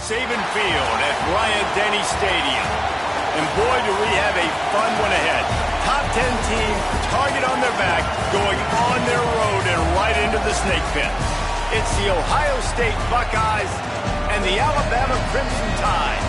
Saban Field at Bryant-Denny Stadium. And boy, do we have a fun one ahead. Top 10 team, target on their back, going on their road and right into the snake pit. It's the Ohio State Buckeyes and the Alabama Crimson Tide.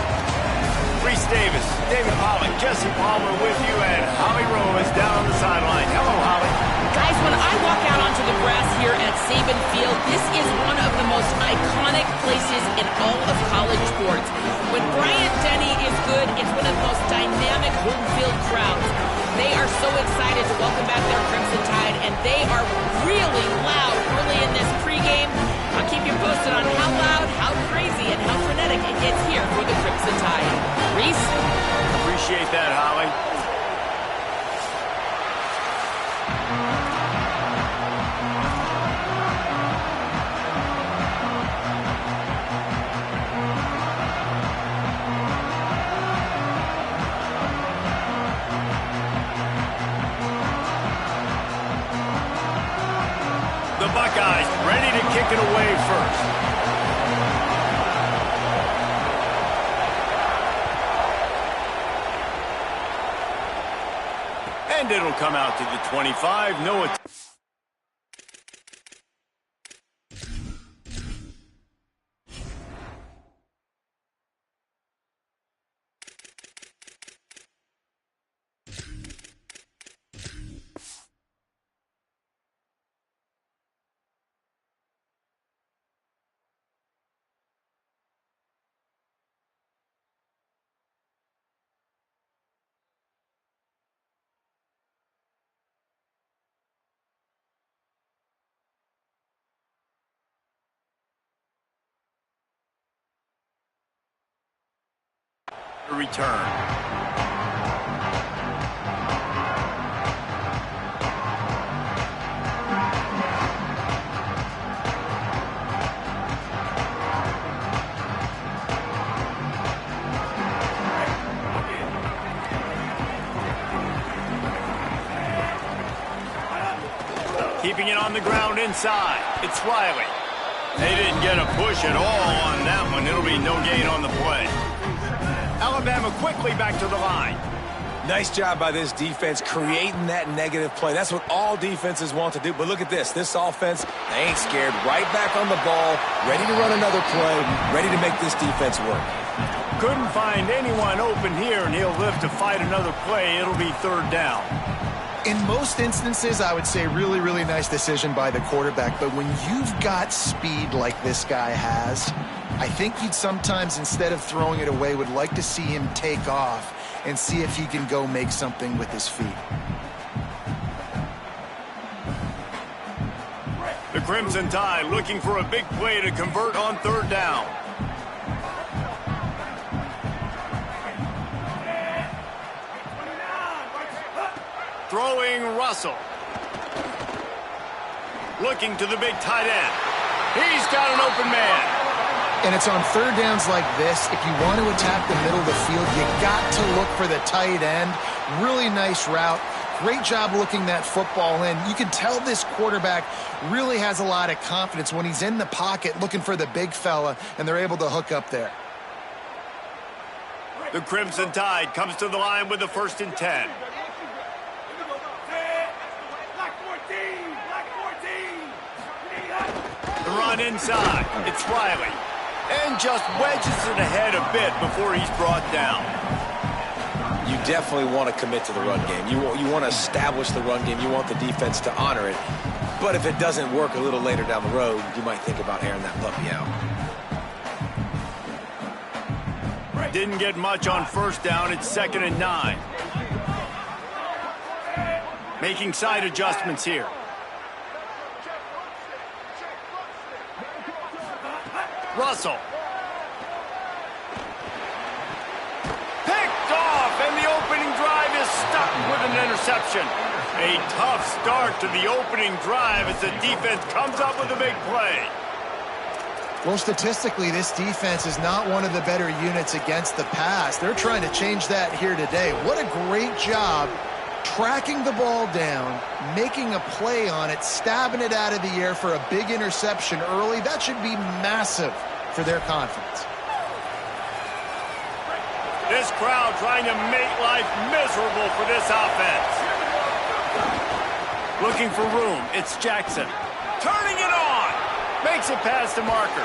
Reese Davis, David Pollock, Jesse Palmer with you, and Holly Rowe is down on the sideline. Hello, Holly. Guys, when I walk out onto the grass here at Saban Field, this is one of the most iconic places in all of college sports. When Bryant-Denny is good, it's one of the most dynamic home field crowds. They are so excited to welcome back their Crimson Tide, and they are really loud early in this pregame. I'll keep you posted on how loud, how crazy, and how frenetic it gets here for the Crimson Tide. Reese? Appreciate that, Holly. The Buckeyes ready to kick it away first. And it'll come out to the 25. No. Return. Keeping it on the ground inside. It's Riley. They didn't get a push at all on that one. It'll be no gain on the play. Alabama quickly back to the line. Nice job by this defense creating that negative play. That's what all defenses want to do. But look at this. This offense, they ain't scared. Right back on the ball, ready to run another play, ready to make this defense work. Couldn't find anyone open here, and he'll live to fight another play. It'll be third down. In most instances, I would say really, really nice decision by the quarterback. But when you've got speed like this guy has, I think you'd sometimes, instead of throwing it away, would like to see him take off and see if he can go make something with his feet. The Crimson Tide looking for a big play to convert on third down. Throwing Russell. Looking to the big tight end. He's got an open man. And it's on third downs like this. If you want to attack the middle of the field, you got to look for the tight end. Really nice route. Great job looking that football in. You can tell this quarterback really has a lot of confidence when he's in the pocket looking for the big fella, and they're able to hook up there. The Crimson Tide comes to the line with the 1st and 10. The run inside. It's Riley. And just wedges it ahead a bit before he's brought down. You definitely want to commit to the run game. You want to establish the run game. You want the defense to honor it. But if it doesn't work a little later down the road, you might think about airing that puppy out. Didn't get much on first down. It's 2nd and 9. Making side adjustments here. Russell. Picked off, and the opening drive is stuck with an interception. A tough start to the opening drive as the defense comes up with a big play. Well, statistically, this defense is not one of the better units against the pass. They're trying to change that here today. What a great job tracking the ball down, making a play on it, stabbing it out of the air for a big interception early. That should be massive for their confidence. This crowd trying to make life miserable for this offense. Looking for room. It's Jackson. Turning it on. Makes it past the marker.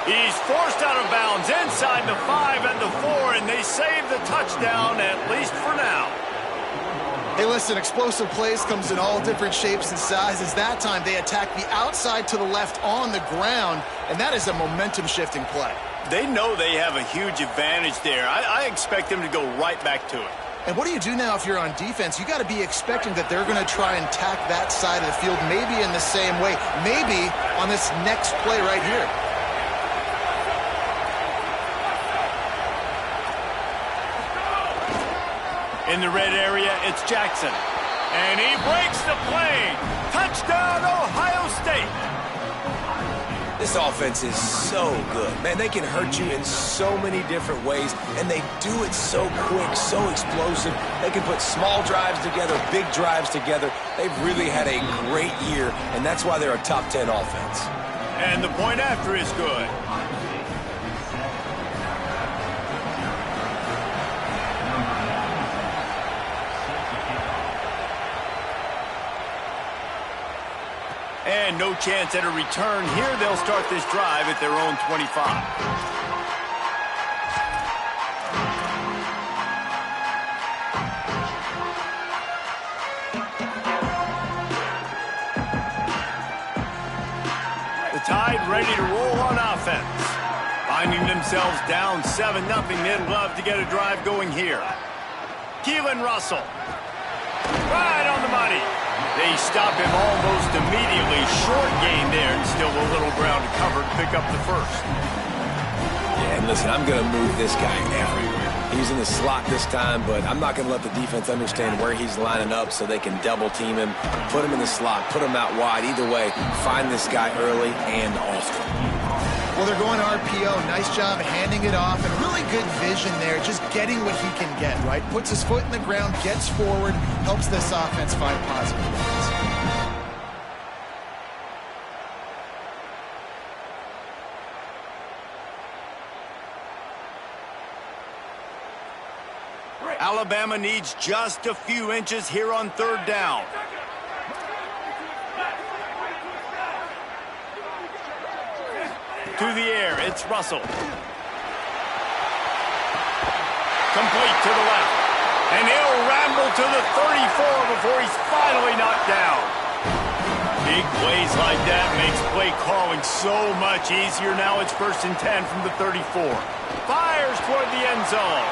He's forced out of bounds inside the 5 and the 4, and they save the touchdown, at least for now. Hey, listen, explosive plays comes in all different shapes and sizes. That time they attack the outside to the left on the ground, and that is a momentum-shifting play. They know they have a huge advantage there. I expect them to go right back to it. And what do you do now if you're on defense? You got to be expecting that they're going to try and attack that side of the field, maybe in the same way, maybe on this next play right here. In the red area, it's Jackson. And he breaks the play. Touchdown, Ohio State. This offense is so good. Man, they can hurt you in so many different ways, and they do it so quick, so explosive. They can put small drives together, big drives together. They've really had a great year, and that's why they're a top 10 offense. And the point after is good. And no chance at a return here. They'll start this drive at their own 25. The Tide ready to roll on offense. Finding themselves down 7-0, they'd love to get a drive going here. Keelan Russell. Right on the money. They stop him almost immediately. Short gain there, and still a little ground to cover to pick up the first. Yeah, and listen, I'm going to move this guy everywhere. He's in the slot this time, but I'm not going to let the defense understand where he's lining up so they can double team him, put him in the slot, put him out wide. Either way, find this guy early and often. Well, they're going RPO. Nice job handing it off, and really good vision there, just getting what he can get, right? Puts his foot in the ground, gets forward, helps this offense find positive points. Alabama needs just a few inches here on third down. To the air, it's Russell. Complete to the left. And he'll ramble to the 34 before he's finally knocked down. Big plays like that makes play calling so much easier. Now it's 1st and 10 from the 34. Fires toward the end zone.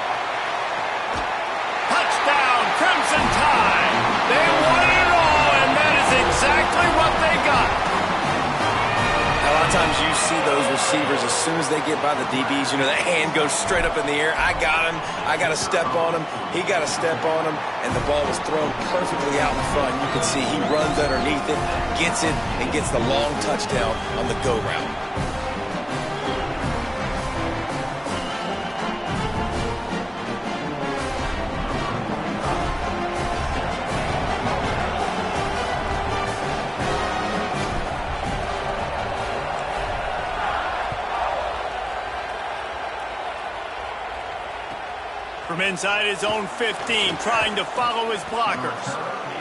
Touchdown, Crimson Tide. They won it all, and that is exactly what they got. A lot of times you see those receivers, as soon as they get by the DBs, you know, that hand goes straight up in the air. I got him. I got to step on him. He got to step on him. And the ball was thrown perfectly out in front. You can see he runs underneath it, gets it, and gets the long touchdown on the go route. From inside his own 15, trying to follow his blockers.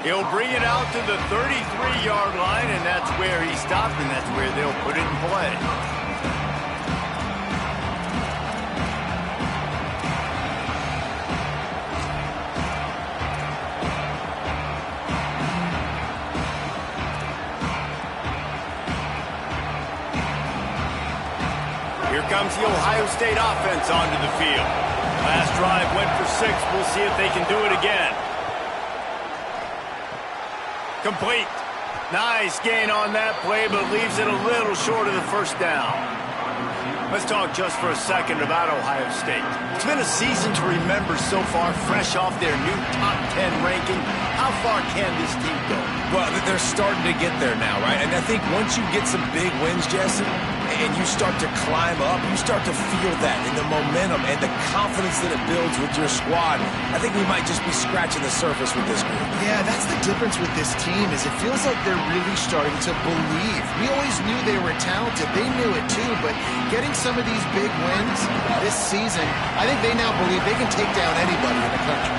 He'll bring it out to the 33-yard line, and that's where he stopped, and that's where they'll put it in play. Here comes the Ohio State offense onto the field. Last drive went for 6. We'll see if they can do it again. Complete. Nice gain on that play, but leaves it a little short of the first down. Let's talk just for a second about Ohio State. It's been a season to remember so far, fresh off their new top 10 ranking. How far can this team go? Well, they're starting to get there now, right? And I think once you get some big wins, Jesse, and you start to climb up, you start to feel that in the momentum and the confidence that it builds with your squad. I think we might just be scratching the surface with this group. Yeah, that's the difference with this team is it feels like they're really starting to believe. We always knew they were talented. They knew it too, but getting some of these big wins this season, I think they now believe they can take down anybody in the country.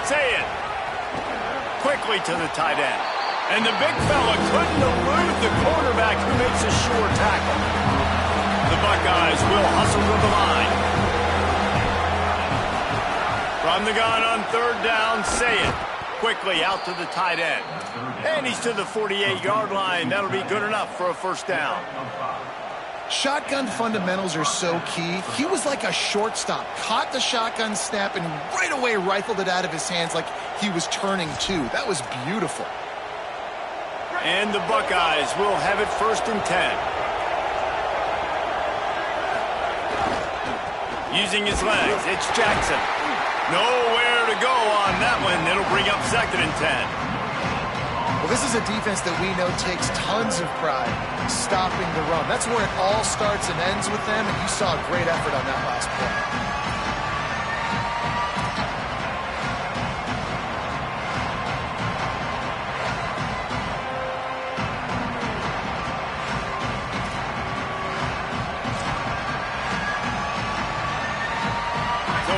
Say it. Quickly to the tight end. And the big fella couldn't elude the quarterback who makes a sure tackle. The Buckeyes will hustle to the line. From the gun on third down, say it. Quickly out to the tight end. And he's to the 48-yard line. That'll be good enough for a first down. Shotgun fundamentals are so key. He was like a shortstop. Caught the shotgun snap and right away rifled it out of his hands like he was turning two. That was beautiful. And the Buckeyes will have it 1st and 10. Using his legs, it's Jackson. Nowhere to go on that one. It'll bring up 2nd and 10. Well, this is a defense that we know takes tons of pride stopping the run. That's where it all starts and ends with them, and you saw a great effort on that last play.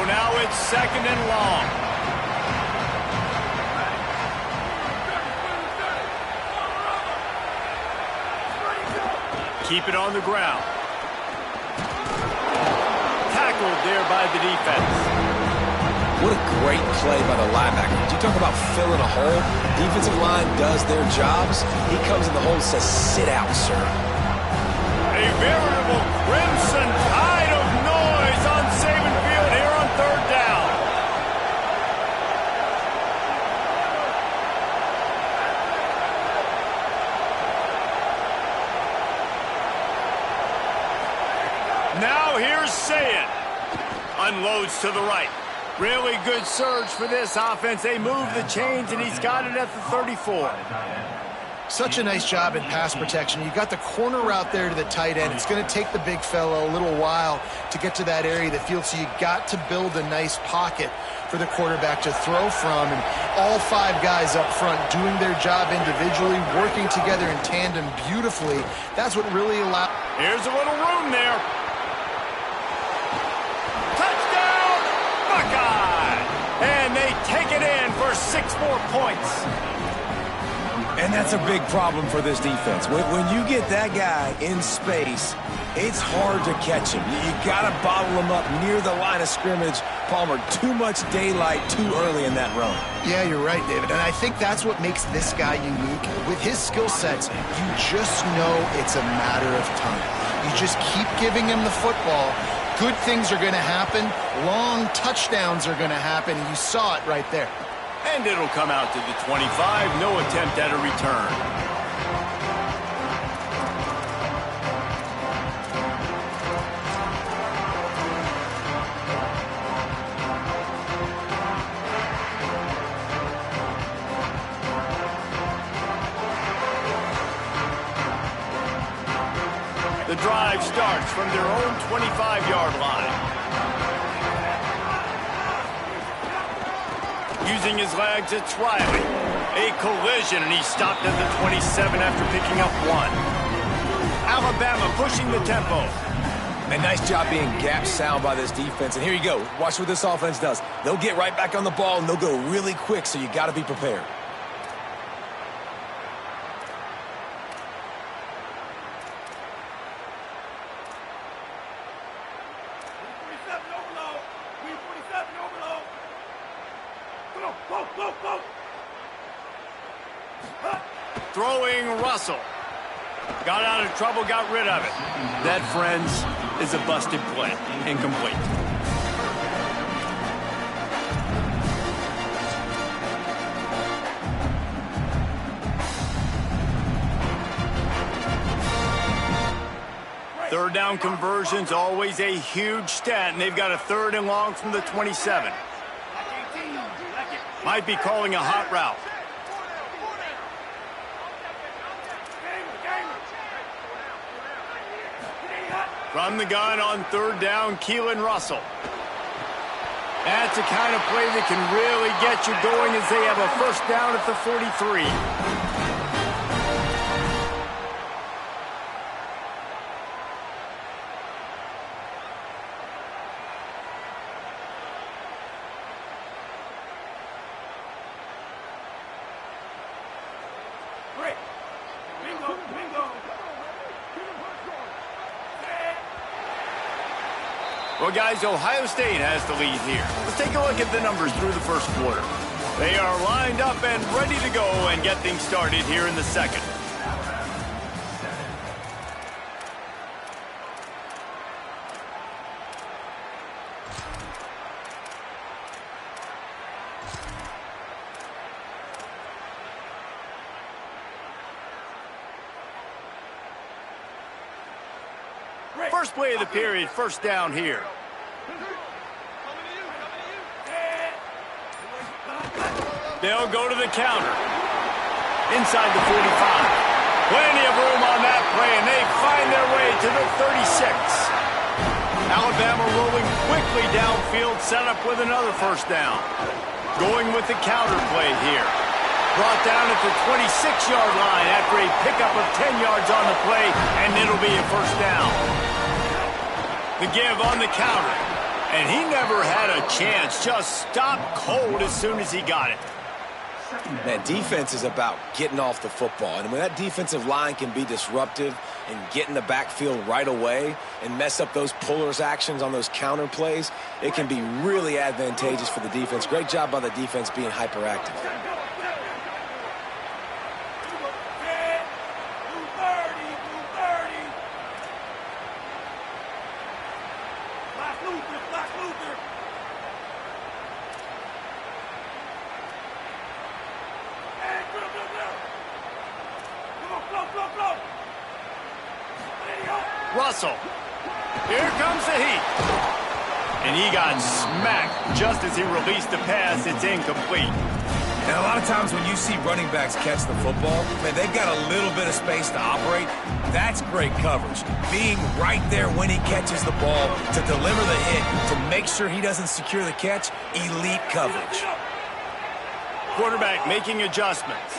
Now it's 2nd and long. Keep it on the ground. Tackled there by the defense. What a great play by the linebacker. You talk about filling a hole. Defensive line does their jobs. He comes in the hole and says, sit out, sir. A veritable crimson tide of noise on Saban Field here on 3rd down. Now here's Sayet. Unloads to the right. Really good surge for this offense. They move the chains, and he's got it at the 34. Such a nice job in pass protection. You got the corner route there to the tight end. It's going to take the big fella a little while to get to that area of the field, so you got to build a nice pocket for the quarterback to throw from. And all 5 guys up front doing their job individually, working together in tandem beautifully. That's what really allowed. Here's a little room there. Touchdown, Buckeye! And they take it in for 6 more points. And that's a big problem for this defense. When you get that guy in space, it's hard to catch him. You got to bottle him up near the line of scrimmage. Palmer, too much daylight too early in that run. Yeah, you're right, David. And I think that's what makes this guy unique. With his skill sets, you just know it's a matter of time. You just keep giving him the football. Good things are going to happen. Long touchdowns are going to happen. And you saw it right there. And it'll come out to the 25. No attempt at a return. The drive starts from their own 25-yard line. Using his legs, it's Riley. A collision, and he's stopped at the 27 after picking up 1. Alabama pushing the tempo. And nice job being gap sound by this defense. And here you go. Watch what this offense does. They'll get right back on the ball, and they'll go really quick, so you got to be prepared. Throwing Russell. Got out of trouble, got rid of it. That, friends, is a busted play. Incomplete. Third down conversion's always a huge stat, and they've got a 3rd and long from the 27. Might be calling a hot route. From the gun on third down, Keelan Russell. That's the kind of play that can really get you going as they have a first down at the 43. Well, guys, Ohio State has the lead here. Let's take a look at the numbers through the first quarter. They are lined up and ready to go and get things started here in the second. First play of the period, first down here. They'll go to the counter. Inside the 45. Plenty of room on that play, and they find their way to the 36. Alabama rolling quickly downfield, set up with another first down. Going with the counter play here. Brought down at the 26-yard line after a pickup of 10 yards on the play, and it'll be a first down. The give on the counter. And he never had a chance. Just stopped cold as soon as he got it. Man, defense is about getting off the football. And when that defensive line can be disruptive and get in the backfield right away and mess up those pullers actions on those counter plays, it can be really advantageous for the defense. Great job by the defense being hyperactive. Russell. Here comes the heat. And he got smacked just as he released the pass. It's incomplete. And a lot of times when you see running backs catch the football, man, they've got a little bit of space to operate. That's great coverage. Being right there when he catches the ball to deliver the hit, to make sure he doesn't secure the catch, elite coverage. Quarterback making adjustments.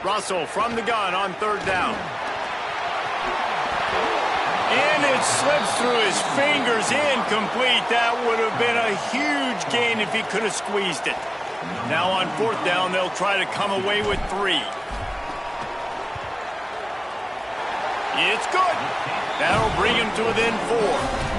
Russell from the gun on third down. And it slips through his fingers, incomplete. That would have been a huge gain if he could have squeezed it. Now on fourth down, they'll try to come away with 3. It's good. That'll bring him to within 4.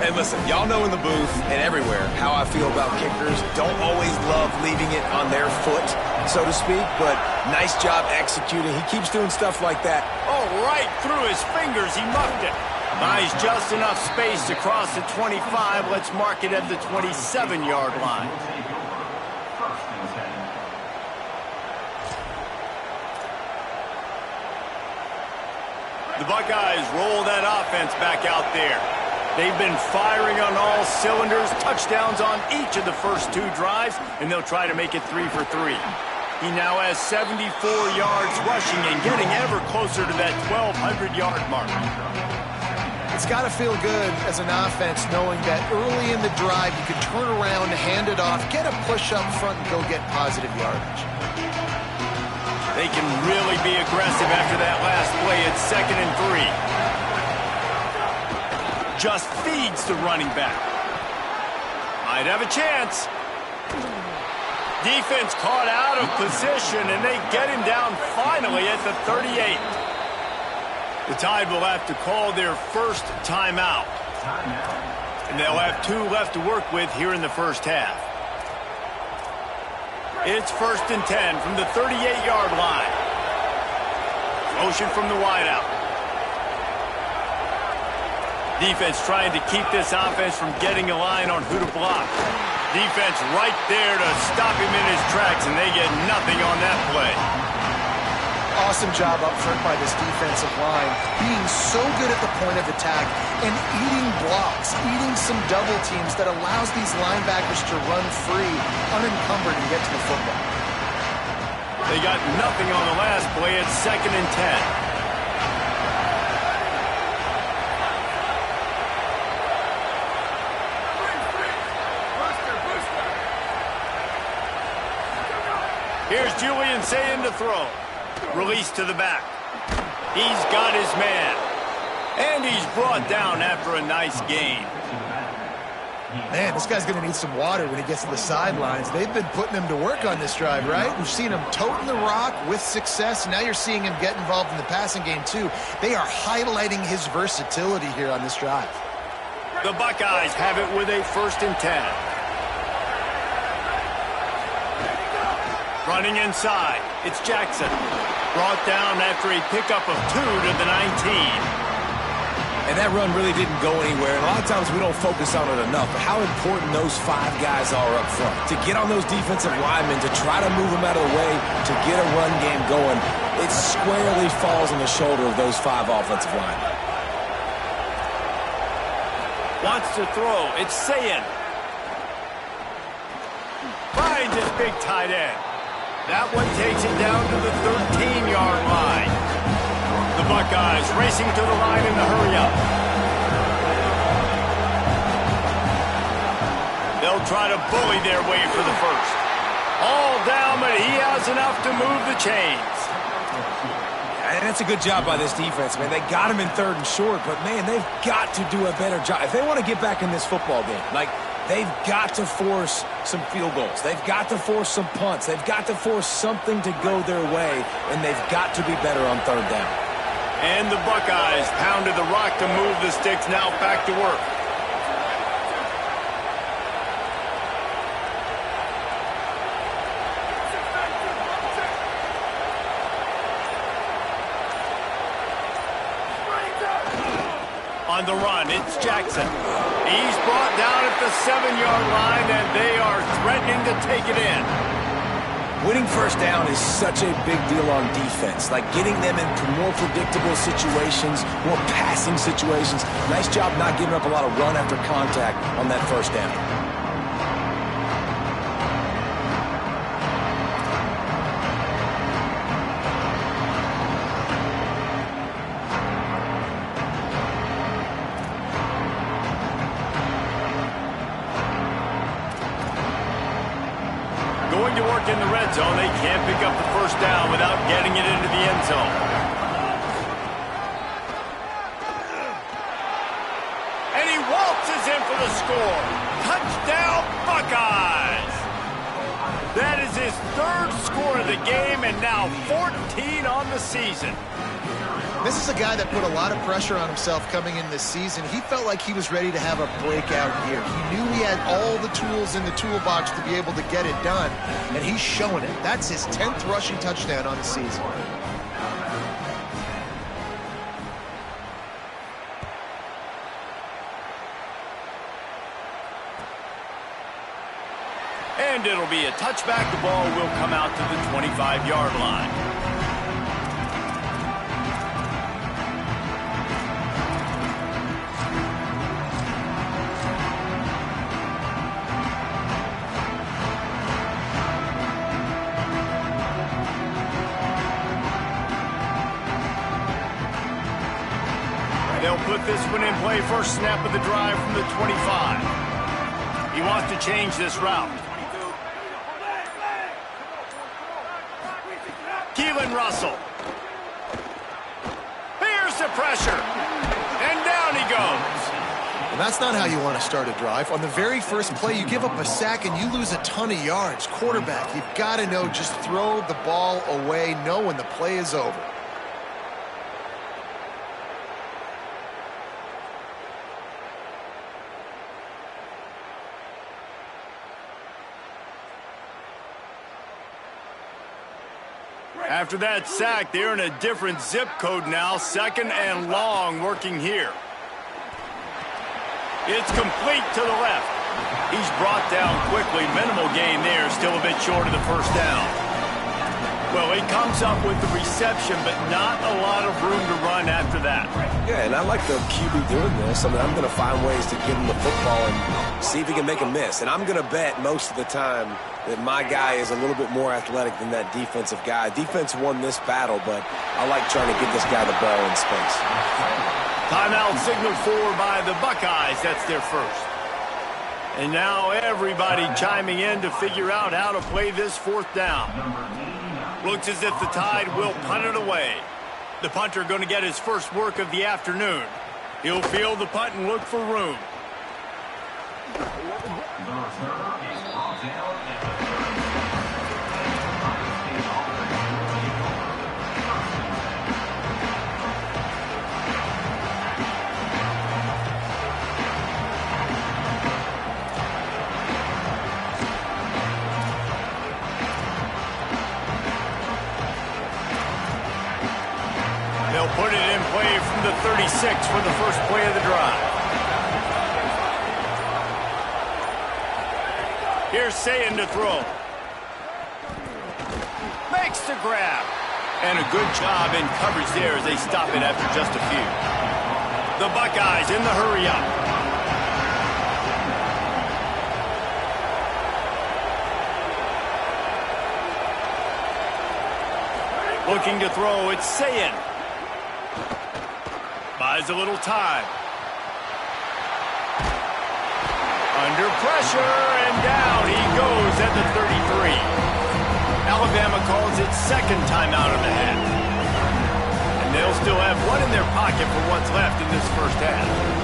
Hey, listen, y'all know in the booth and everywhere how I feel about kickers. Don't always love leaving it on their foot, so to speak, but nice job executing. He keeps doing stuff like that. Oh, right through his fingers, he muffed it. Nice, just enough space to cross the 25. Let's mark it at the 27-yard line. The Buckeyes roll that offense back out there. They've been firing on all cylinders, touchdowns on each of the first 2 drives, and they'll try to make it 3 for 3. He now has 74 yards rushing and getting ever closer to that 1,200-yard mark. It's got to feel good as an offense knowing that early in the drive you can turn around, hand it off, get a push up front, and go get positive yardage. They can really be aggressive after that last play at 2nd and 3. Just feeds the running back. Might have a chance. Defense caught out of position, and they get him down finally at the 38. The Tide will have to call their first timeout. And they'll have 2 left to work with here in the first half. It's 1st and 10 from the 38-yard line. Motion from the wideout. Defense trying to keep this offense from getting a line on who to block. Defense right there to stop him in his tracks, and they get nothing on that play. Awesome job up front by this defensive line, being so good at the point of attack and eating blocks, eating some double teams that allows these linebackers to run free, unencumbered, and get to the football. They got nothing on the last play. It's 2nd and 10. Here's Julian Sayin to throw. Release to the back. He's got his man. And he's brought down after a nice gain. Man, this guy's going to need some water when he gets to the sidelines. They've been putting him to work on this drive, right? We've seen him toting the rock with success. Now you're seeing him get involved in the passing game, too. They are highlighting his versatility here on this drive. The Buckeyes have it with a 1st and 10. Running inside, it's Jackson. Brought down after a pickup of 2 to the 19. And that run really didn't go anywhere. And a lot of times we don't focus on it enough, but how important those 5 guys are up front. To get on those defensive linemen, to try to move them out of the way, to get a run game going, it squarely falls on the shoulder of those 5 offensive linemen. Wants to throw, it's Sayin. Finds his big tight end. That one takes it down to the 13-yard line. The Buckeyes racing to the line in the hurry-up. They'll try to bully their way for the first. All down, but he has enough to move the chains. And that's a good job by this defense, man. They got him in 3rd and short, but, man, they've got to do a better job. If they want to get back in this football game, they've got to force some field goals. They've got to force some punts. They've got to force something to go their way, and they've got to be better on 3rd down. And the Buckeyes pounded the rock to move the sticks, now back to work. On the run, it's Jackson. He's brought down at the 7-yard line, and they are threatening to take it in. Winning 1st down is such a big deal on defense, like getting them into more predictable situations, more passing situations. Nice job not giving up a lot of run after contact on that 1st down. Going to work in the red zone. They can't pick up the 1st down without getting it into the end zone. And he waltzes in for the score. Touchdown, Buckeyes! That is his 3rd score of the game, and now 14 on the season. This is a guy that put a lot of pressure on himself coming in this season. He felt like he was ready to have a breakout year. He knew he had all the tools in the toolbox to be able to get it done, and he's showing it. That's his 10th rushing touchdown on the season. And it'll be a touchback. The ball will come out to the 25-yard line. They'll put this one in play. First snap of the drive from the 25. He wants to change this route. Keelan Russell. Here's the pressure. And down he goes. And that's not how you want to start a drive. On the very first play, you give up a sack and you lose a ton of yards. Quarterback, you've got to know, just throw the ball away, know when the play is over. After that sack, they're in a different zip code now. 2nd and long working here. It's complete to the left. He's brought down quickly. Minimal gain there. Still a bit short of the 1st down. Well, he comes up with the reception, but not a lot of room to run after that. Yeah, and I like the QB doing this. I mean, I'm going to find ways to give him the football and see if he can make a miss. And I'm going to bet most of the time that my guy is a little bit more athletic than that defensive guy. Defense won this battle, but I like trying to get this guy the ball in space. Timeout signaled for by the Buckeyes. That's their first. And now everybody chiming in to figure out how to play this fourth down. Looks as if the Tide will punt it away. The punter going to get his first work of the afternoon. He'll field the punt and look for room. They'll put it in play from the 36 for the first play of the drive. Here's Sayin to throw. Makes the grab. And a good job in coverage there as they stop it after just a few. The Buckeyes in the hurry up. Looking to throw, it's Sayin. Buys a little time. Under pressure, and down he goes at the 33. Alabama calls it second timeout of the half. And they'll still have one in their pocket for what's left in this first half.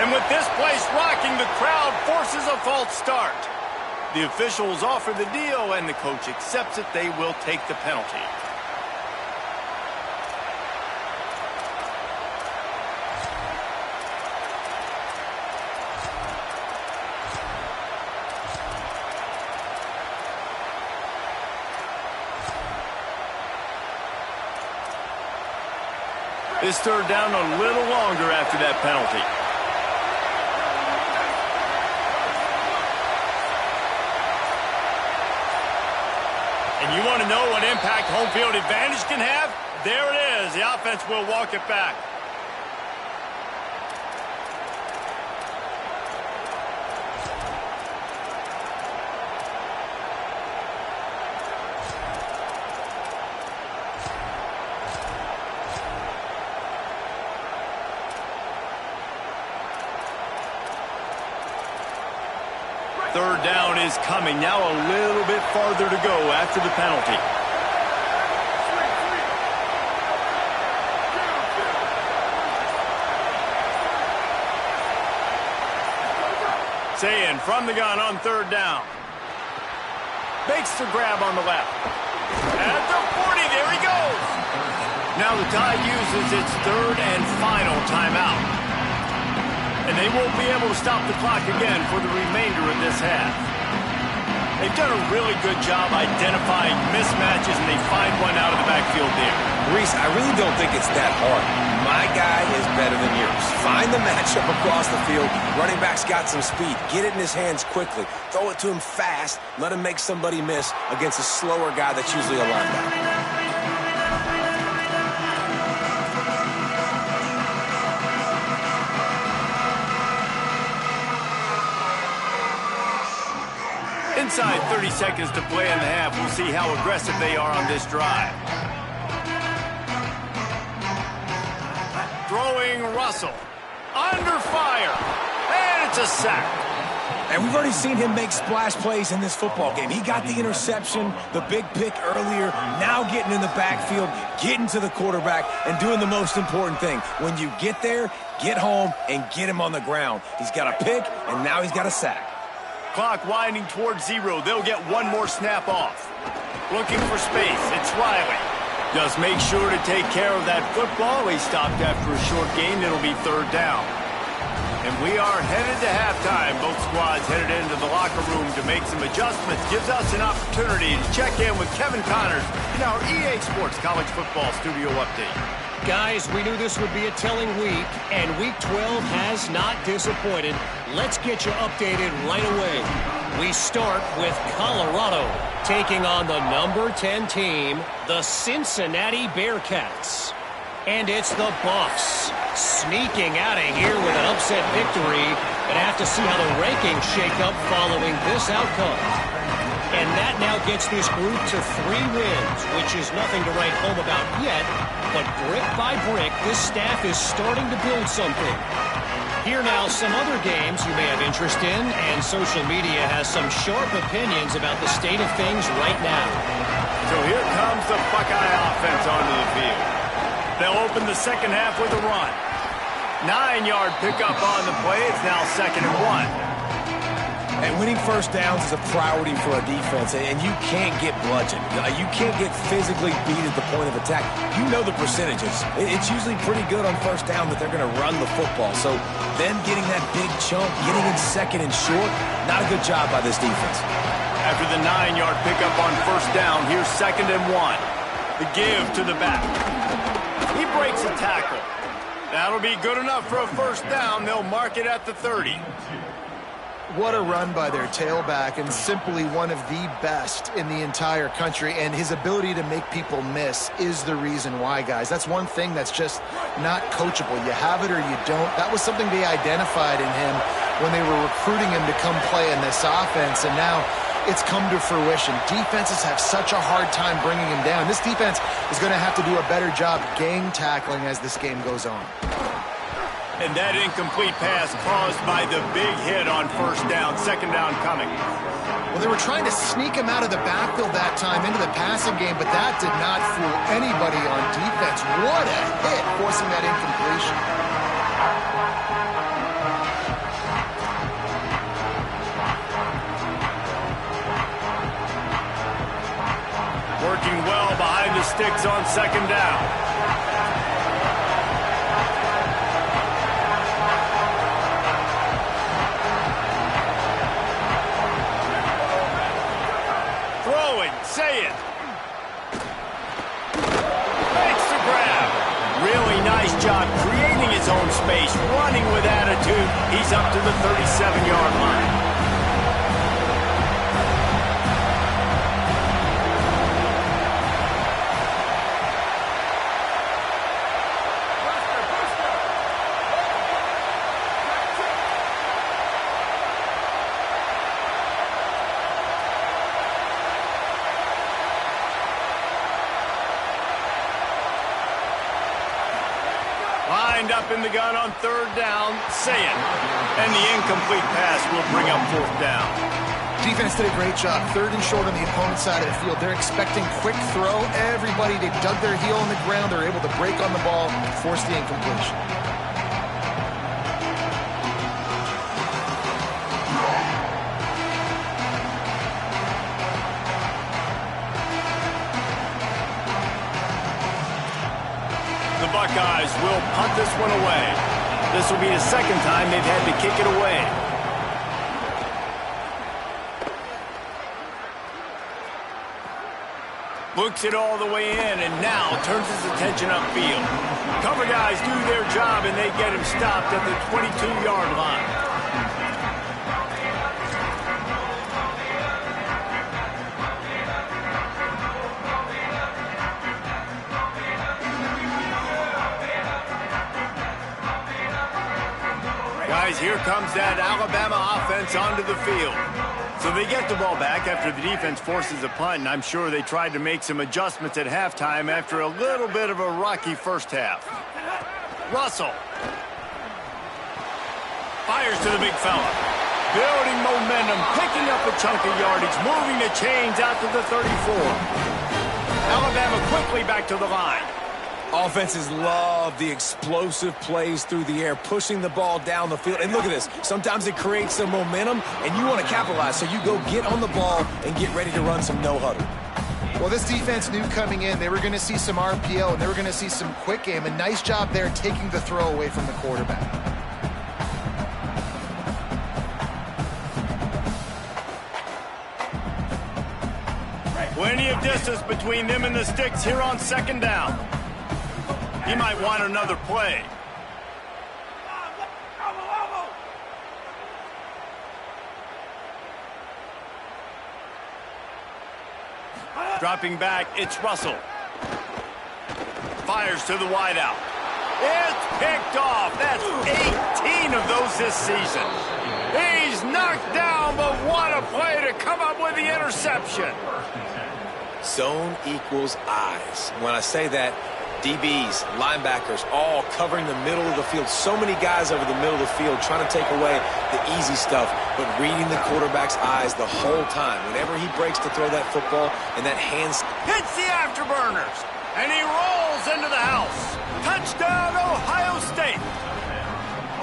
And with this place rocking, the crowd forces a false start. The officials offer the deal, and the coach accepts it. They will take the penalty. This third down a little longer after that penalty. And you want to know what impact home field advantage can have? There it is. The offense will walk it back. Third down is coming. Now a little bit farther to go after the penalty. Sayin from the gun on third down. Makes the grab on the left. At the 40, there he goes. Now the Tide uses its third and final timeout. And they won't be able to stop the clock again for the remainder of this half. They've done a really good job identifying mismatches, and they find one out of the backfield there. Reese, I really don't think it's that hard. My guy is better than yours. Find the matchup across the field. Running back's got some speed. Get it in his hands quickly. Throw it to him fast. Let him make somebody miss against a slower guy that's usually a linebacker. Inside 30 seconds to play in the half. We'll see how aggressive they are on this drive. Throwing Russell. Under fire. And it's a sack. And we've already seen him make splash plays in this football game. He got the interception, the big pick earlier, now getting in the backfield, getting to the quarterback, and doing the most important thing. When you get there, get home, and get him on the ground. He's got a pick, and now he's got a sack. Clock winding towards zero. They'll get one more snap off. Looking for space. It's Riley. Just make sure to take care of that football. He stopped after a short gain. It'll be third down. And we are headed to halftime. Both squads headed into the locker room to make some adjustments. Gives us an opportunity to check in with Kevin Connors in our EA Sports College Football Studio Update. Guys, we knew this would be a telling week, and Week 12 has not disappointed. Let's get you updated right away. We start with Colorado taking on the number 10 team, the Cincinnati Bearcats. And it's the Buffs sneaking out of here with an upset victory. Gonna have to see how the rankings shake up following this outcome. And that now gets this group to 3 wins, which is nothing to write home about yet. But brick by brick, this staff is starting to build something. Here now, some other games you may have interest in, and social media has some sharp opinions about the state of things right now. So here comes the Buckeye offense onto the field. They'll open the second half with a run. 9-yard pickup on the play. It's now 2nd and 1. And winning first downs is a priority for a defense, and you can't get bludgeoned. You can't get physically beat at the point of attack. You know the percentages. It's usually pretty good on first down that they're going to run the football. So then getting that big chunk, getting in 2nd and short, not a good job by this defense. After the 9-yard pickup on first down, here's 2nd and 1. The give to the back. He breaks a tackle. That'll be good enough for a first down. They'll mark it at the 30. What a run by their tailback, and simply one of the best in the entire country. And his ability to make people miss is the reason why, guys. That's one thing that's just not coachable. You have it or you don't. That was something they identified in him when they were recruiting him to come play in this offense, and now it's come to fruition. Defenses have such a hard time bringing him down. This defense is going to have to do a better job gang tackling as this game goes on. And that incomplete pass caused by the big hit on first down. 2nd down coming. Well, they were trying to sneak him out of the backfield that time into the passing game, but that did not fool anybody on defense. What a hit, forcing that incompletion. Working well behind the sticks on 2nd down. Say it. Makes the grab. Really nice job creating his own space, running with attitude. He's up to the 37-yard line. Lined up in the gun on 3rd down, Saying. And the incomplete pass will bring up 4th down. Defense did a great job. 3rd and short on the opponent's side of the field. They're expecting quick throw. Everybody, they dug their heel on the ground. They're able to break on the ball, force the incompletion. Buckeyes will punt this one away. This will be the 2nd time they've had to kick it away. Looks it all the way in and now turns his attention upfield. Cover guys do their job and they get him stopped at the 22-yard line. Guys, here comes that Alabama offense onto the field. So they get the ball back after the defense forces a punt, and I'm sure they tried to make some adjustments at halftime after a little bit of a rocky first half. Russell fires to the big fella. Building momentum, picking up a chunk of yardage, moving the chains out to the 34. Alabama quickly back to the line. Offenses love the explosive plays through the air, pushing the ball down the field. And look at this. Sometimes it creates some momentum, and you want to capitalize. So you go get on the ball and get ready to run some no-huddle. Well, this defense knew coming in they were going to see some RPO, and they were going to see some quick game. A nice job there taking the throw away from the quarterback. Plenty of distance between them and the sticks here on second down. He might want another play. Dropping back, it's Russell. Fires to the wideout. It's picked off. That's 18 of those this season. He's knocked down, but what a play to come up with the interception. Zone equals eyes. When I say that, DBs, linebackers, all covering the middle of the field. So many guys over the middle of the field trying to take away the easy stuff, but reading the quarterback's eyes the whole time. Whenever he breaks to throw that football and that hands hits the afterburners, and he rolls into the house. Touchdown, Ohio State.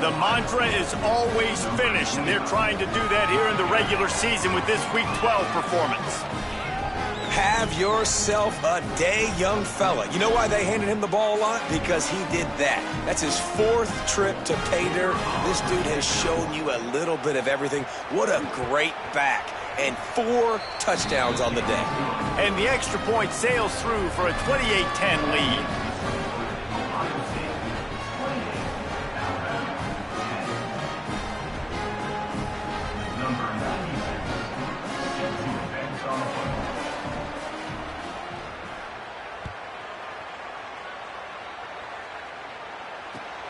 The mantra is always finish, and they're trying to do that here in the regular season with this Week 12 performance. Have yourself a day, young fella. You know why they handed him the ball a lot? Because he did that. That's his 4th trip to pay dirt. This dude has shown you a little bit of everything. What a great back. And 4 touchdowns on the day. And the extra point sails through for a 28-10 lead.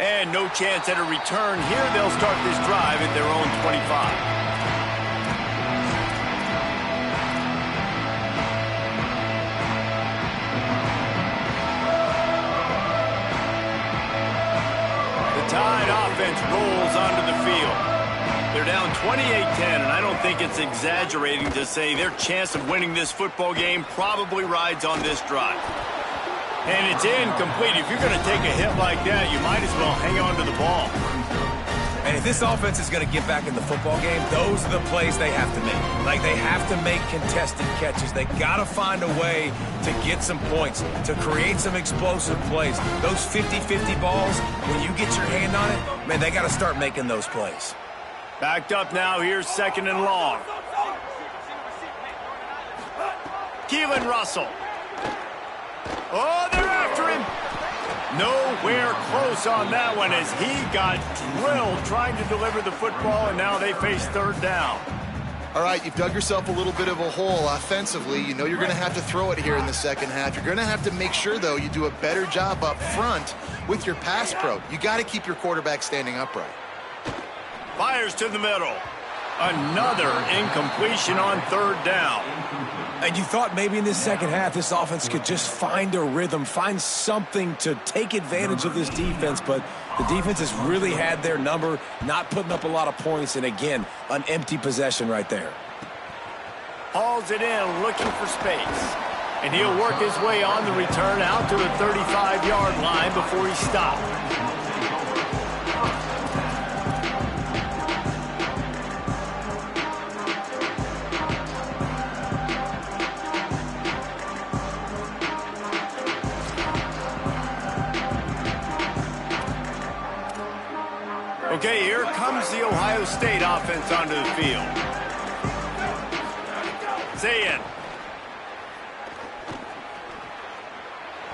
And no chance at a return here. They'll start this drive at their own 25. The Tide offense rolls onto the field. They're down 28-10, and I don't think it's exaggerating to say their chance of winning this football game probably rides on this drive. And it's incomplete. If you're going to take a hit like that, you might as well hang on to the ball. And if this offense is going to get back in the football game, those are the plays they have to make. Like, they have to make contested catches. They got to find a way to get some points, to create some explosive plays. Those 50-50 balls, when you get your hand on it, man, they got to start making those plays. Backed up now. Here's 2nd and long. Keelan Russell. Oh, they're after him. Nowhere close on that one as he got drilled trying to deliver the football, and now they face 3rd down. All right, you've dug yourself a little bit of a hole offensively. You know you're going to have to throw it here in the second half. You're going to have to make sure, though, you do a better job up front with your pass pro. You got to keep your quarterback standing upright. Fires to the middle. Another incompletion on 3rd down. And you thought maybe in this second half this offense could just find a rhythm, find something to take advantage of this defense, but the defense has really had their number, not putting up a lot of points, and again, an empty possession right there. Hauls it in, looking for space. And he'll work his way on the return out to the 35-yard line before he stopped. Okay, here comes the Ohio State offense onto the field. Zayin.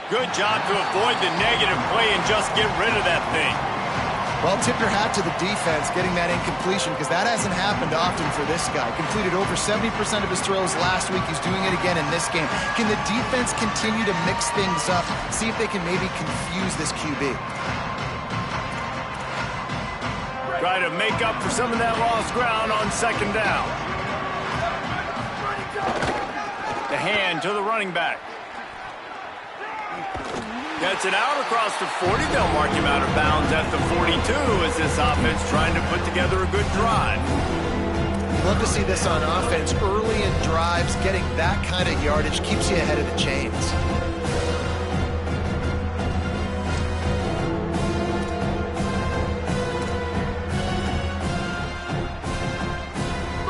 Good job to avoid the negative play and just get rid of that thing. Well, tip your hat to the defense getting that incompletion because that hasn't happened often for this guy. Completed over 70% of his throws last week. He's doing it again in this game. Can the defense continue to mix things up, see if they can maybe confuse this QB? Try to make up for some of that lost ground on 2nd down. The hand to the running back. Gets it out across the 40. They'll mark him out of bounds at the 42 as this offense trying to put together a good drive. Love to see this on offense. Early in drives, getting that kind of yardage keeps you ahead of the chains.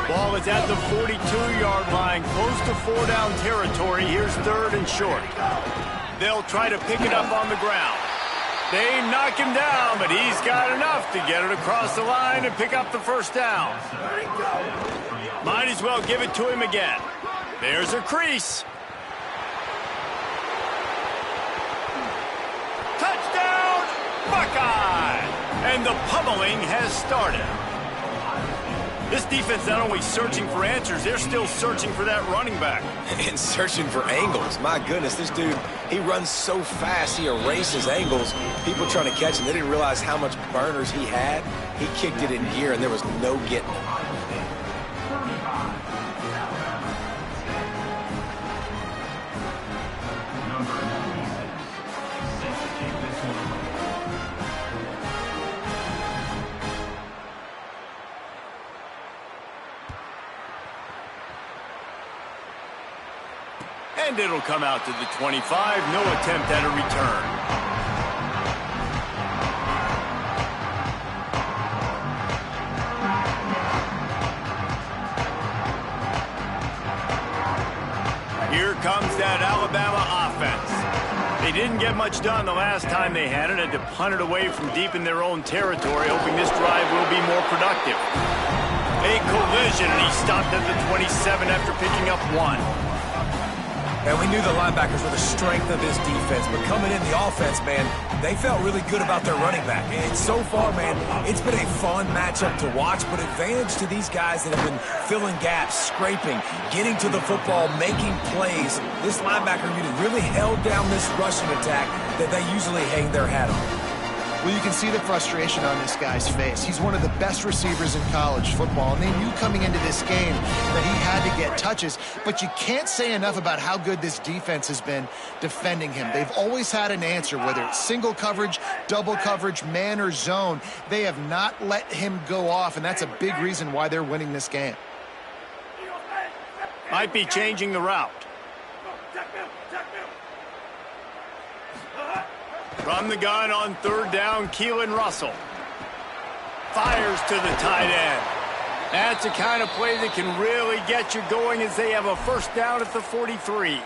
Ball is at the 42-yard line, close to 4-down territory. Here's 3rd and short. They'll try to pick it up on the ground. They knock him down, but he's got enough to get it across the line and pick up the 1st down. Might as well give it to him again. There's a crease. And the pummeling has started. This defense not only searching for answers, they're still searching for that running back. And searching for angles. My goodness, this dude, he runs so fast, he erases angles. People trying to catch him, they didn't realize how much burners he had. He kicked it in gear, and there was no getting him. And it'll come out to the 25. No attempt at a return. Here comes that Alabama offense. They didn't get much done the last time they had it. Had to punt it away from deep in their own territory, hoping this drive will be more productive. A collision, and he stopped at the 27 after picking up 1. And we knew the linebackers were the strength of this defense, but coming in the offense, man, they felt really good about their running back. And so far, man, it's been a fun matchup to watch, but advantage to these guys that have been filling gaps, scraping, getting to the football, making plays. This linebacker unit really held down this rushing attack that they usually hang their hat on. Well, you can see the frustration on this guy's face. He's one of the best receivers in college football, and they knew coming into this game that he had to get touches, but you can't say enough about how good this defense has been defending him. They've always had an answer, whether it's single coverage, double coverage, man or zone. They have not let him go off, and that's a big reason why they're winning this game. Might be changing the route. From the gun on third down, Keelan Russell fires to the tight end. That's the kind of play that can really get you going as they have a first down at the 43.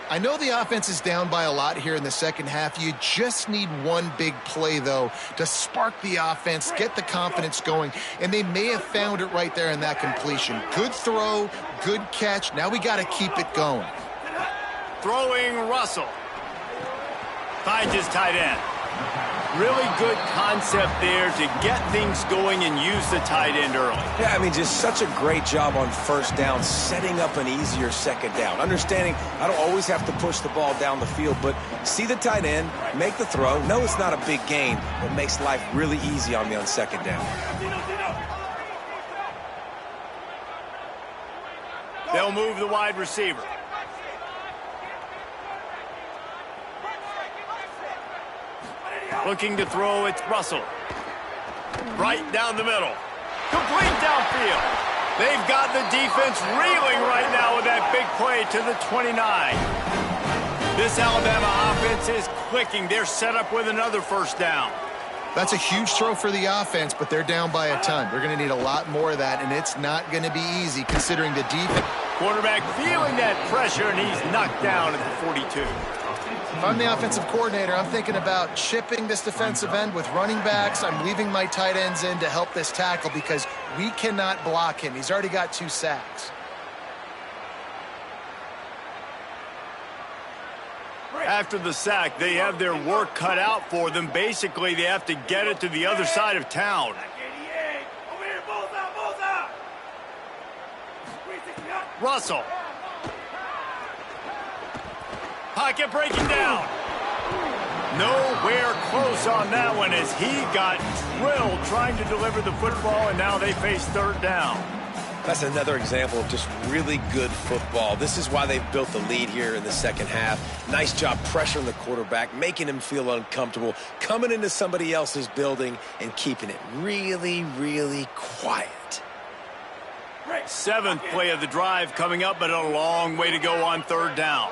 I know the offense is down by a lot here in the second half. You just need one big play, though, to spark the offense, get the confidence going, and they may have found it right there in that completion. Good throw, good catch. Now we got to keep it going. Throwing Russell. Finds his tight end. Really good concept there to get things going and use the tight end early. Yeah, I mean, just such a great job on first down, setting up an easier second down. Understanding I don't always have to push the ball down the field, but see the tight end, make the throw. No, it's not a big gain, but makes life really easy on me on second down. They'll move the wide receiver. Looking to throw, it's Russell. Right down the middle. Complete downfield. They've got the defense reeling right now with that big play to the 29. This Alabama offense is clicking. They're set up with another first down. That's a huge throw for the offense, but they're down by a ton. They're going to need a lot more of that, and it's not going to be easy considering the defense. Quarterback feeling that pressure, and he's knocked down at the 42. If I'm the offensive coordinator, I'm thinking about chipping this defensive end with running backs. I'm leaving my tight ends in to help this tackle because we cannot block him. He's already got 2 sacks. After the sack, they have their work cut out for them. Basically, they have to get it to the other side of town. Russell. Pocket breaking down. Nowhere close on that one as he got drilled trying to deliver the football, and now they face third down. That's another example of just really good football. This is why they've built the lead here in the second half. Nice job pressuring the quarterback, making him feel uncomfortable, coming into somebody else's building and keeping it really, really quiet. 7th play of the drive coming up, but a long way to go on third down.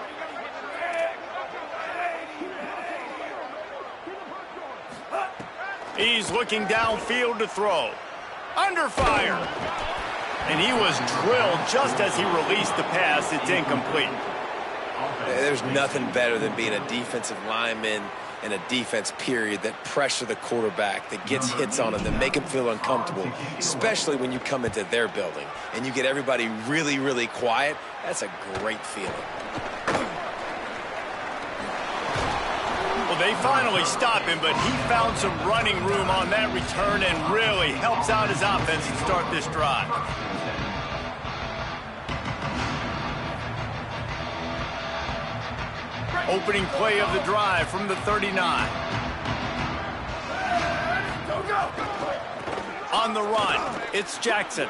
He's looking downfield to throw. Under fire. And he was drilled just as he released the pass. It's incomplete. There's nothing better than being a defensive lineman and a defense period that pressure the quarterback, that gets hits on him, that make him feel uncomfortable, especially when you come into their building and you get everybody really, really quiet. That's a great feeling. Well, they finally stop him, but he found some running room on that return and really helps out his offense to start this drive. Opening play of the drive from the 39. On the run, it's Jackson.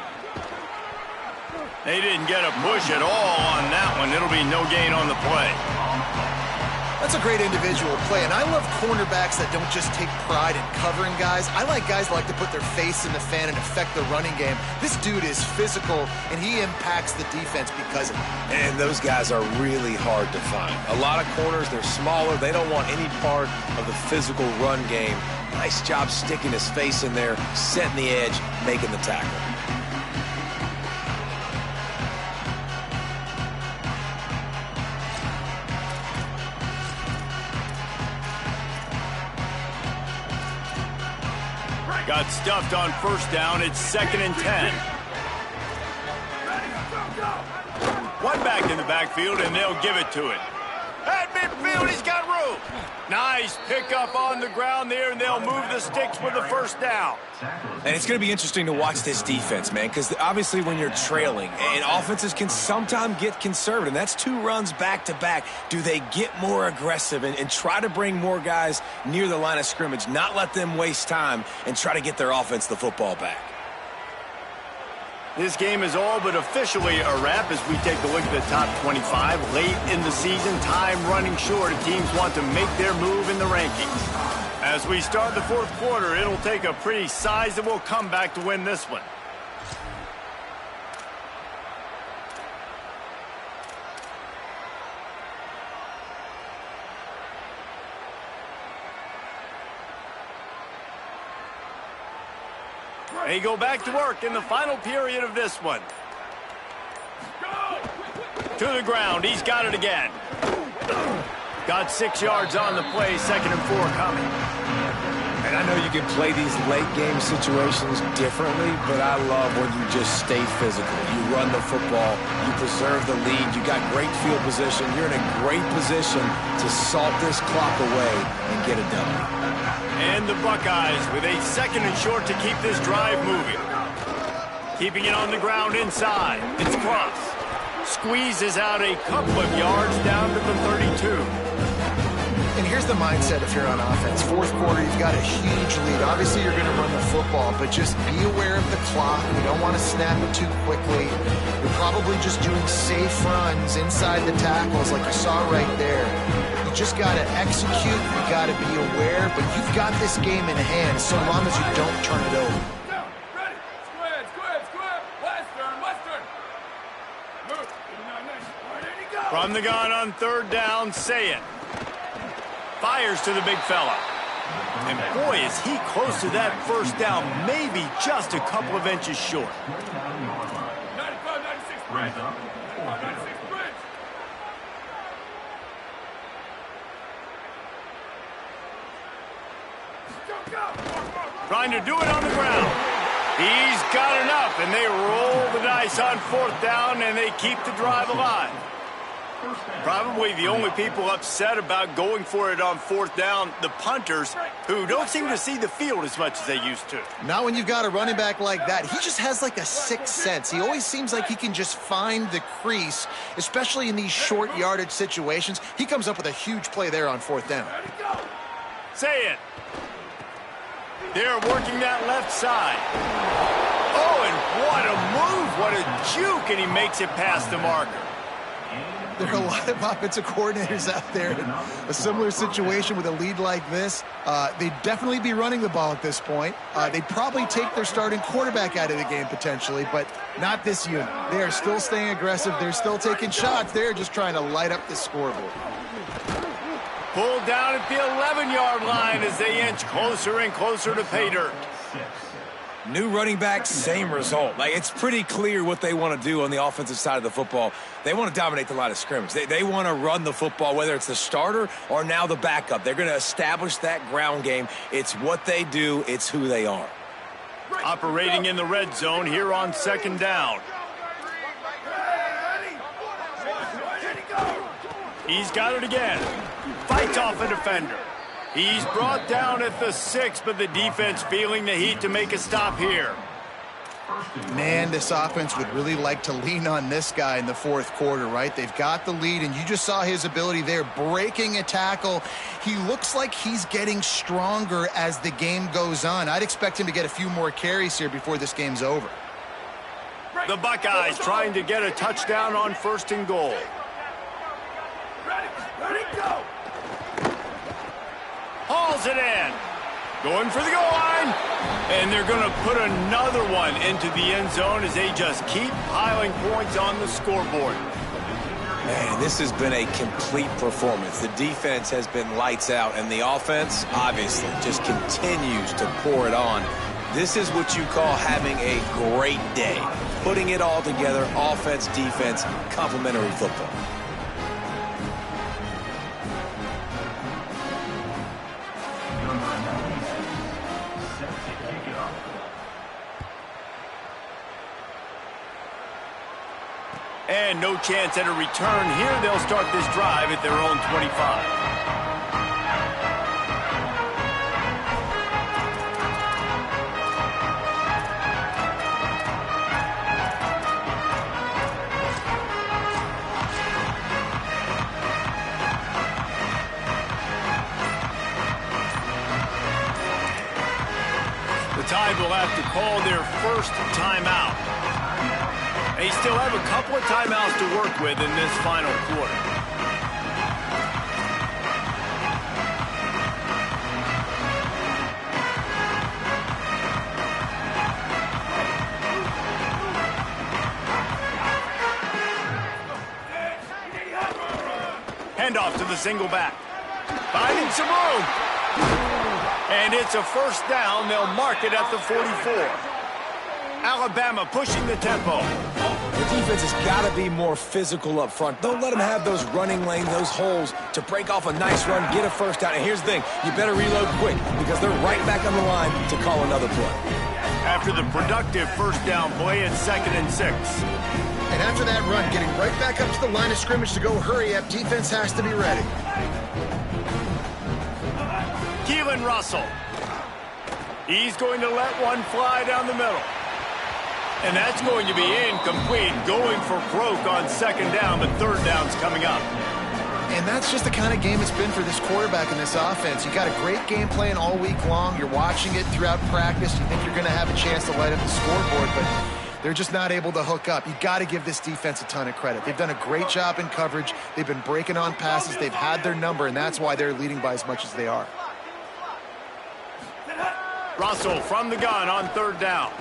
They didn't get a push at all on that one. It'll be no gain on the play. That's a great individual play, and I love cornerbacks that don't just take pride in covering guys. I like guys that like to put their face in the fan and affect the running game. This dude is physical, and he impacts the defense because of it. And those guys are really hard to find. A lot of corners, they're smaller. They don't want any part of the physical run game. Nice job sticking his face in there, setting the edge, making the tackle. Got stuffed on first down. It's 2nd and 10. One back in the backfield, and they'll give it to it. At midfield, he's got room. Nice pickup on the ground there, and they'll move the sticks with the first down. And it's going to be interesting to watch this defense, man, because obviously when you're trailing, and offenses can sometimes get conservative, and that's 2 runs back-to-back. Do they get more aggressive and try to bring more guys near the line of scrimmage, not let them waste time, and try to get their offense the football back? This game is all but officially a wrap as we take a look at the top 25. Late in the season, time running short, and teams want to make their move in the rankings. As we start the 4th quarter, it'll take a pretty sizable comeback to win this one. They go back to work in the final period of this one. To the ground. He's got it again. Got 6 yards on the play. 2nd and 4 coming. And I know you can play these late-game situations differently, but I love when you just stay physical. You run the football. You preserve the lead. You got great field position. You're in a great position to salt this clock away and get it done. And the Buckeyes with a 2nd and short to keep this drive moving. Keeping it on the ground inside. It's Cross. Squeezes out a couple of yards down to the 32. And here's the mindset if you're on offense. 4th quarter, you've got a huge lead. Obviously, you're going to run the football, but just be aware of the clock. You don't want to snap it too quickly. You're probably just doing safe runs inside the tackles like you saw right there. You just got to execute. You got to be aware, but you've got this game in hand so long as you don't turn it over. From the gun on 3rd down, Say it. Fires to the big fella. And boy, is he close to that first down, maybe just a couple of inches short. 95, 96, bridge. 96, bridge. Trying to do it on the ground. He's got enough, and they roll the dice on 4th down, and they keep the drive alive. Probably the only people upset about going for it on 4th down, the punters, who don't seem to see the field as much as they used to. Not when you've got a running back like that. He just has like a 6th sense. He always seems like he can just find the crease, especially in these short yardage situations. He comes up with a huge play there on 4th down. Say it. They're working that left side. Oh, and what a move. What a juke, and he makes it past the marker. There are a lot of offensive coordinators out there in a similar situation with a lead like this. They'd definitely be running the ball at this point. They'd probably take their starting quarterback out of the game potentially, but not this unit. They are still staying aggressive. They're still taking shots. They're just trying to light up the scoreboard. Pulled down at the 11-yard line as they inch closer and closer to pay dirt. New running back, same result. Like, it's pretty clear what they want to do on the offensive side of the football. They want to dominate the line of scrimmage. They want to run the football, whether it's the starter or now the backup. They're going to establish that ground game. It's what they do. It's who they are. Operating in the red zone here on 2nd down. He's got it again. Fights off a defender. He's brought down at the 6, but the defense feeling the heat to make a stop here. Man, this offense would really like to lean on this guy in the fourth quarter, right? They've got the lead, and you just saw his ability there, breaking a tackle. He looks like he's getting stronger as the game goes on. I'd expect him to get a few more carries here before this game's over. The Buckeyes trying to get a touchdown on 1st and goal. Ready, go! Hauls it in. Going for the goal line. And they're going to put another one into the end zone as they just keep piling points on the scoreboard. Man, this has been a complete performance. The defense has been lights out, and the offense, obviously, just continues to pour it on. This is what you call having a great day. Putting it all together, offense, defense, complementary football. And no chance at a return here. They'll start this drive at their own 25. The Tide will have to call their first timeout. They still have a couple of timeouts to work with in this final quarter. Handoff to the single back. Finding some room. And it's a first down. They'll mark it at the 44. Alabama pushing the tempo. The defense has got to be more physical up front. Don't let them have those running lanes, those holes to break off a nice run, get a first down. And here's the thing, you better reload quick because they're right back on the line to call another play. After the productive first down play, it's 2nd and 6. And after that run, getting right back up to the line of scrimmage to go hurry up, defense has to be ready. Keelan Russell. He's going to let one fly down the middle. And that's going to be incomplete, going for broke on 2nd down, but 3rd down's coming up. And that's just the kind of game it's been for this quarterback in this offense. You got a great game plan all week long. You're watching it throughout practice. You think you're going to have a chance to light up the scoreboard, but they're just not able to hook up. You got to give this defense a ton of credit. They've done a great job in coverage. They've been breaking on passes. They've had their number, and that's why they're leading by as much as they are. Russell from the gun on 3rd down.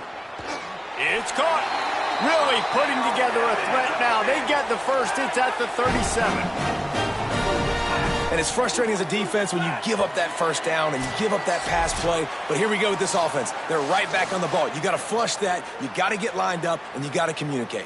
It's caught. Really putting together a threat now. They get the first. It's at the 37. And it's frustrating as a defense when you give up that first down and you give up that pass play. But here we go with this offense. They're right back on the ball. You got to flush that. You got to get lined up, and you got to communicate.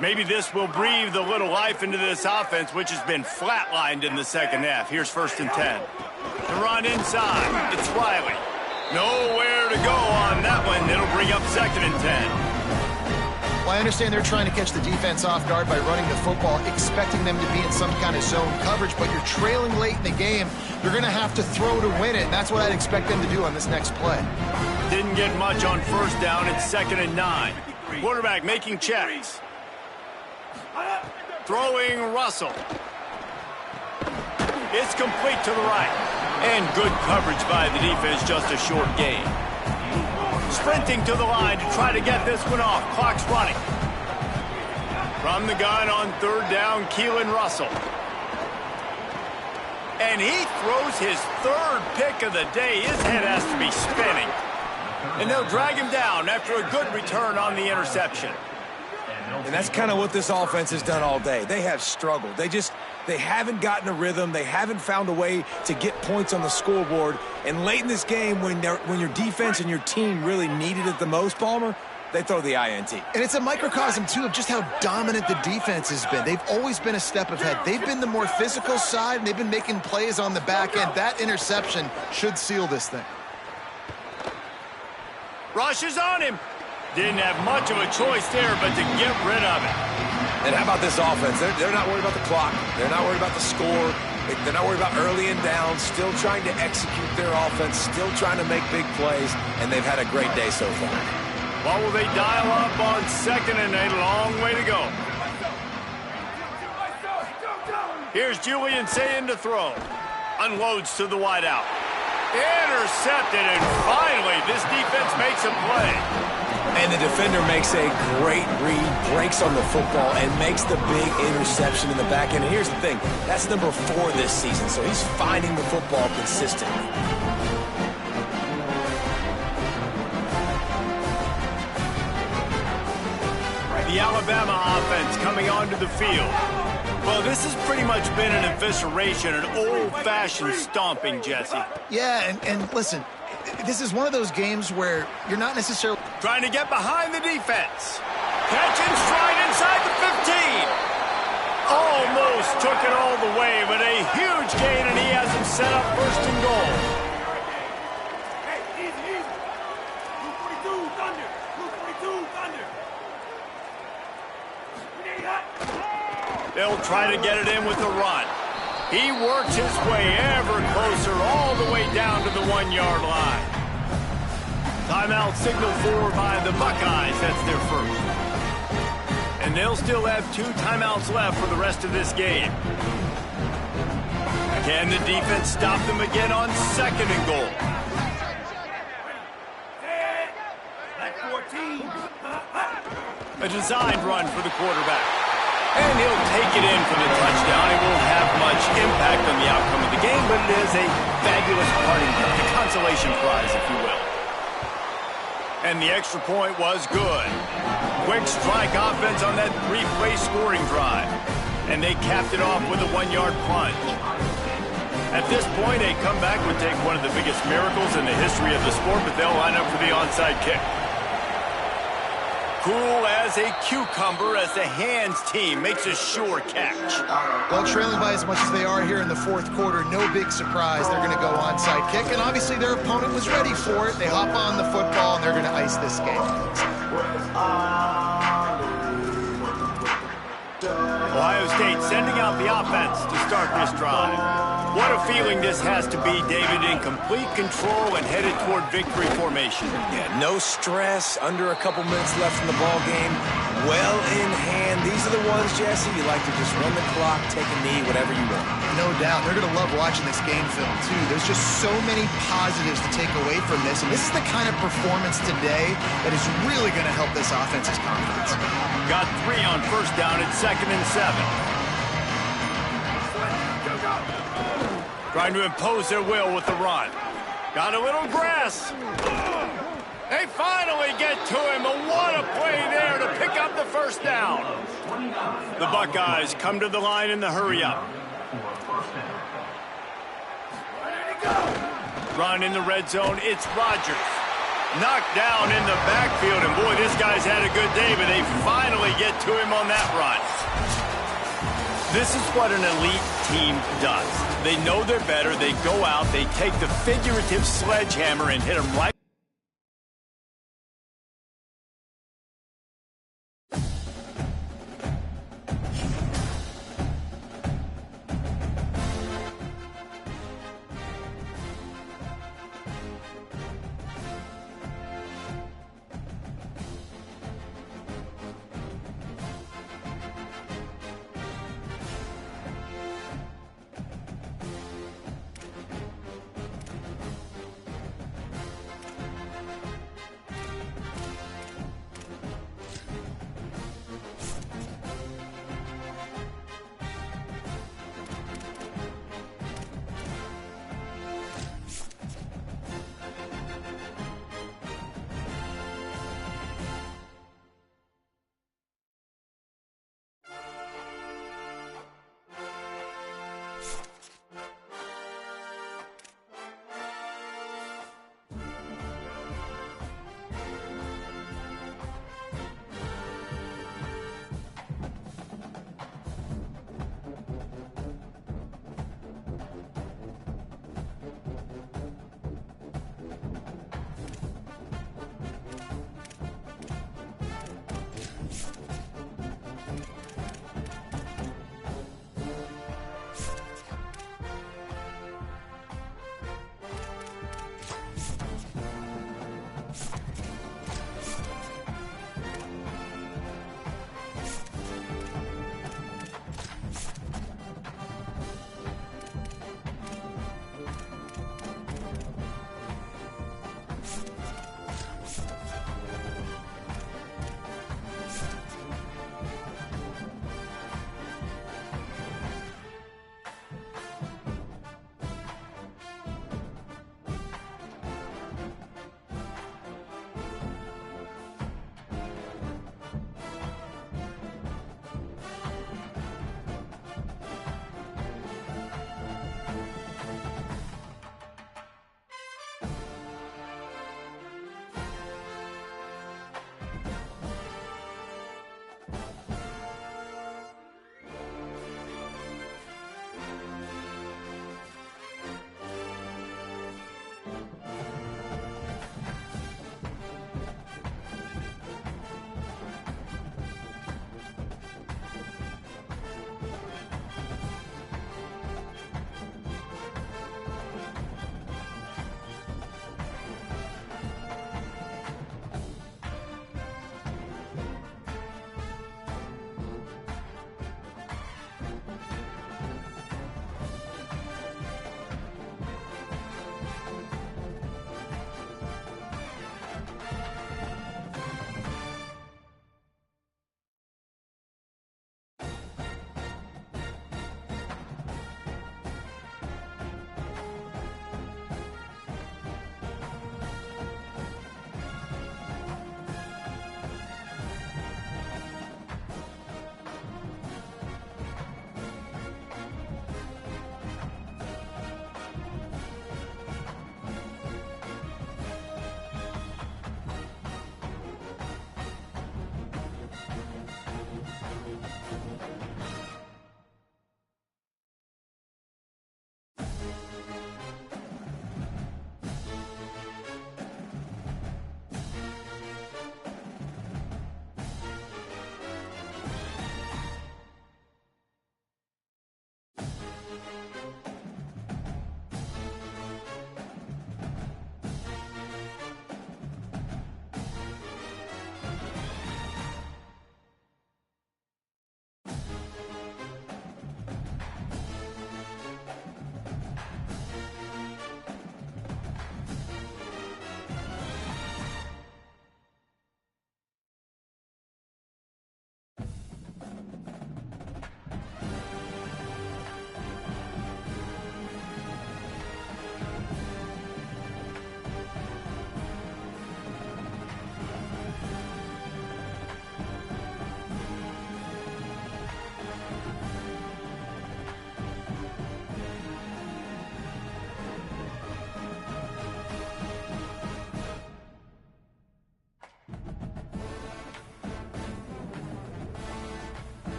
Maybe this will breathe a little life into this offense, which has been flatlined in the 2nd half. Here's 1st and 10. The run inside. It's Riley. Nowhere to go on that one. It'll bring up 2nd and 10. Well, I understand they're trying to catch the defense off guard by running the football, expecting them to be in some kind of zone coverage, but you're trailing late in the game. You're going to have to throw to win it, and that's what I'd expect them to do on this next play. Didn't get much on 1st down. It's 2nd and 9. Quarterback making checks. Throwing Russell. It's complete to the right. And good coverage by the defense, just a short gain. Sprinting to the line to try to get this one off. Clock's running. From the gun on 3rd down, Keelan Russell. And he throws his 3rd pick of the day. His head has to be spinning. And they'll drag him down after a good return on the interception. And that's kind of what this offense has done all day. They have struggled. They haven't gotten a rhythm. They haven't found a way to get points on the scoreboard. And late in this game, when your defense and your team really needed it the most, Palmer, they throw the INT. And it's a microcosm, too, of just how dominant the defense has been. They've always been a step ahead. They've been the more physical side, and they've been making plays on the back end. That interception should seal this thing. Rush is on him. Didn't have much of a choice there but to get rid of it. And how about this offense? They're not worried about the clock. They're not worried about the score. They're not worried about early and down. Still trying to execute their offense. Still trying to make big plays. And they've had a great day so far. What will they dial up on second and a long way to go? Here's Julian Sayin to throw. Unloads to the wideout. Intercepted, and finally this defense makes a play. And the defender makes a great read, breaks on the football, and makes the big interception in the back end. And here's the thing, that's number 4 this season, so he's finding the football consistently. The Alabama offense coming onto the field. Well, this has pretty much been an evisceration, an old-fashioned stomping, Jesse. Yeah, and listen, this is one of those games where you're not necessarily trying to get behind the defense. Catch and stride inside the 15. Almost took it all the way, but a huge gain, and he has him set up first and goal. Hey, easy. 242, Thunder. 242, Thunder. They'll try to get it in with the run. He works his way ever closer all the way down to the 1-yard line. Timeout signaled for by the Buckeyes. That's their first. And they'll still have 2 timeouts left for the rest of this game. Can the defense stop them again on second and goal? A designed run for the quarterback. And he'll take it in for the touchdown. It won't have much impact on the outcome of the game, but it is a fabulous parting gift, a consolation prize, if you will. And the extra point was good. Quick strike offense on that 3-play scoring drive. And they capped it off with a 1-yard plunge. At this point, a comeback would take one of the biggest miracles in the history of the sport, but they'll line up for the onside kick. Cool as a cucumber as the hands team makes a sure catch. Well, trailing by as much as they are here in the fourth quarter, no big surprise. They're going to go onside kick, and obviously their opponent was ready for it. They hop on the football, and they're going to ice this game. Ohio State sending out the offense to start this drive. What a feeling this has to be, David, in complete control and headed toward victory formation. Yeah, no stress, under a couple minutes left in the ball game. Well in hand. These are the ones, Jesse, you like to just run the clock, take a knee, whatever you want. No doubt. They're going to love watching this game film, too. There's just so many positives to take away from this, and this is the kind of performance today that is really going to help this offense's confidence. Got 3 on first down at 2nd and 7. Trying to impose their will with the run. Got a little grass. They finally get to him, but what a play there to pick up the first down. The Buckeyes come to the line in the hurry-up. Run in the red zone, it's Rodgers. Knocked down in the backfield, and boy, this guy's had a good day, but they finally get to him on that run. This is what an elite team does. They know they're better, they go out, they take the figurative sledgehammer and hit them right.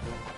it.